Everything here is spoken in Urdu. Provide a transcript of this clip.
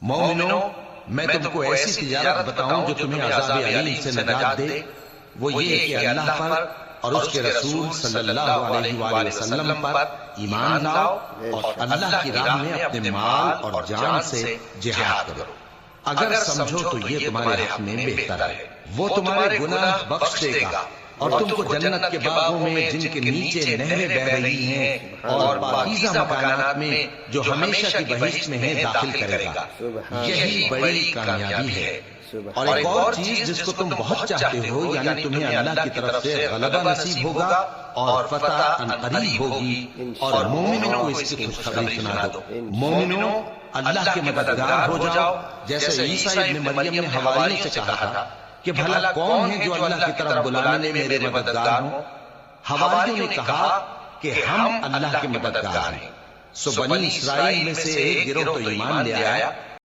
مومنو، میں تم کو ایسی تجارت بتاؤں جو تمہیں عذاب علیم سے نجات دے، وہ یہ کہ اللہ پر اور اس کے رسول صلی اللہ علیہ وآلہ وسلم پر ایمان لاؤ اور اللہ کی راہ میں اپنے مال اور جان سے جہاد کرو۔ اگر سمجھو تو یہ تمہارے حق میں بہتر ہے، وہ تمہارے گناہ بخش دے گا اور تم کو جنت کے باغوں میں جن کے نیچے نہریں بہ رہی ہیں اور پاکیزہ مکانات میں جو ہمیشہ کی بہشت میں ہیں داخل کرے گا۔ یہی بڑی کامیابی ہے۔ اور ایک اور چیز جس کو تم بہت چاہتے ہو، یعنی تمہیں اللہ کی طرف سے غلبہ نصیب ہوگا اور فتح قریب ہوگی، اور مومنوں کو اس کی خوشخبری سنا دو۔ مومنوں، اللہ کے مددگار ہو جاؤ، جیسے عیسیٰ ابن مریم نے حواریوں سے کہا تھا کہ بھلا کون ہے جو اللہ کی طرف بلانے میں میرے مددگار ہوں؟ حواریوں نے کہا کہ ہم اللہ کے مددگار ہیں۔ سو بنی اسرائیل میں سے ایک گروہ تو ایمان لے آیا،